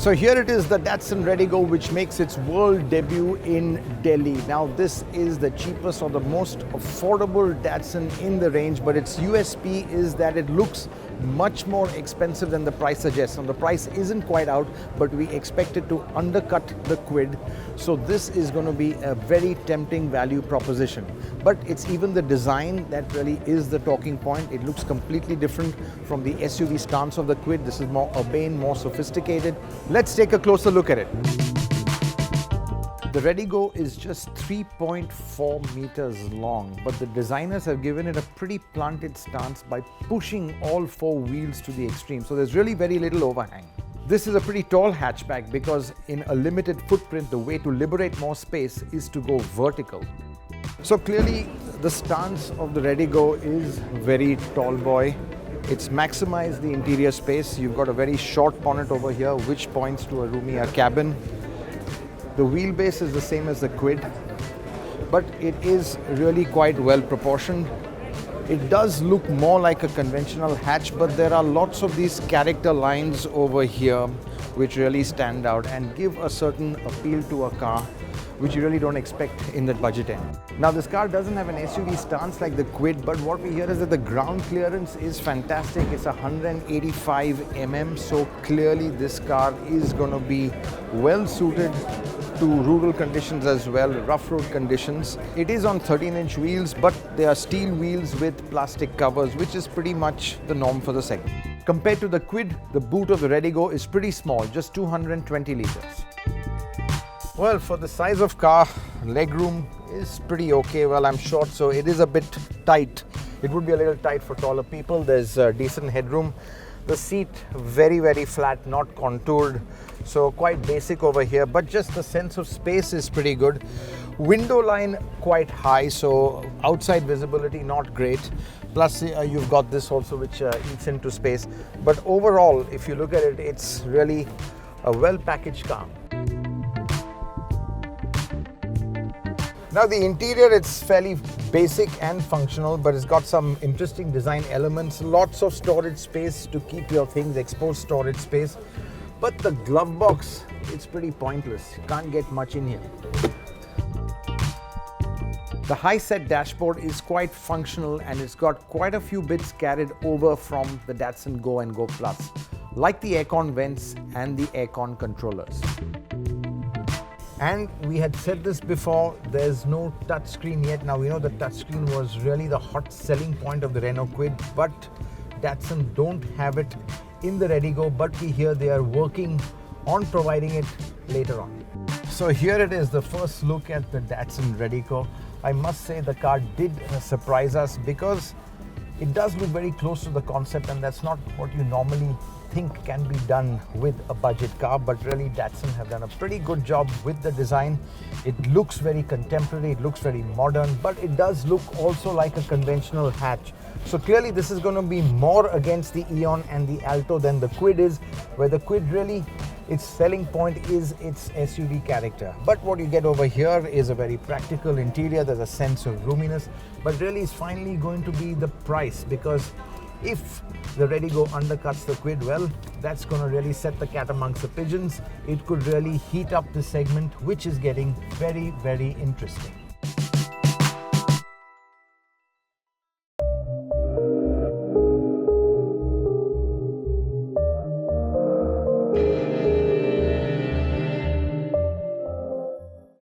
So here it is, the Datsun Redi-Go, which makes its world debut in Delhi. Now this is the cheapest or the most affordable Datsun in the range, but its USP is that it looks much more expensive than the price suggests. Now the price isn't quite out, but we expect it to undercut the quid. So this is going to be a very tempting value proposition. But it's even the design that really is the talking point. It looks completely different from the SUV stance of the quid. This is more urbane, more sophisticated. Let's take a closer look at it. The Redi-Go is just 3.4 meters long, but the designers have given it a pretty planted stance by pushing all four wheels to the extreme. So there's really very little overhang. This is a pretty tall hatchback because in a limited footprint, the way to liberate more space is to go vertical. So clearly the stance of the Redi-Go is very tall boy. It's maximized the interior space. You've got a very short bonnet over here, which points to a roomier cabin. The wheelbase is the same as the quid, but it is really quite well proportioned. It does look more like a conventional hatch, but there are lots of these character lines over here which really stand out and give a certain appeal to a car which you really don't expect in the budget end. Now this car doesn't have an SUV stance like the quid, but what we hear is that the ground clearance is fantastic. It's 185 mm, so clearly this car is going to be well suited to rural conditions as well, rough road conditions. It is on 13-inch wheels, but they are steel wheels with plastic covers, which is pretty much the norm for the segment. Compared to the quid, the boot of the Redi-Go is pretty small, just 220 liters. Well, for the size of car, legroom is pretty okay. Well, I'm short, so it is a bit tight. It would be a little tight for taller people. There's decent headroom. The seat very, very flat, not contoured. So quite basic over here, but just the sense of space is pretty good. Window line quite high, so outside visibility not great. Plus you've got this also, which eats into space. But overall, if you look at it, it's really a well-packaged car. Now the interior, it's fairly basic and functional, but it's got some interesting design elements. Lots of storage space to keep your things, exposed storage space. But the glove box, it's pretty pointless. You can't get much in here. The high-set dashboard is quite functional and it's got quite a few bits carried over from the Datsun Go and Go Plus, like the aircon vents and the aircon controllers. And we had said this before, there's no touchscreen yet. Now we know the touchscreen was really the hot selling point of the Renault Kwid, but Datsun don't have it in the Redi-Go, but we hear they are working on providing it later on. So here it is, the first look at the Datsun Redi-Go. I must say the car did surprise us because it does look very close to the concept, and that's not what you normally think can be done with a budget car, but really Datsun have done a pretty good job with the design. It looks very contemporary, it looks very modern, but it does look also like a conventional hatch. So clearly this is going to be more against the Eon and the Alto than the Kwid is, where the Kwid really, its selling point is its SUV character. But what you get over here is a very practical interior. There's a sense of roominess, but really it's finally going to be the price, because if the Redi-Go undercuts the Kwid, well, that's going to really set the cat amongst the pigeons. It could really heat up the segment, which is getting very, very interesting.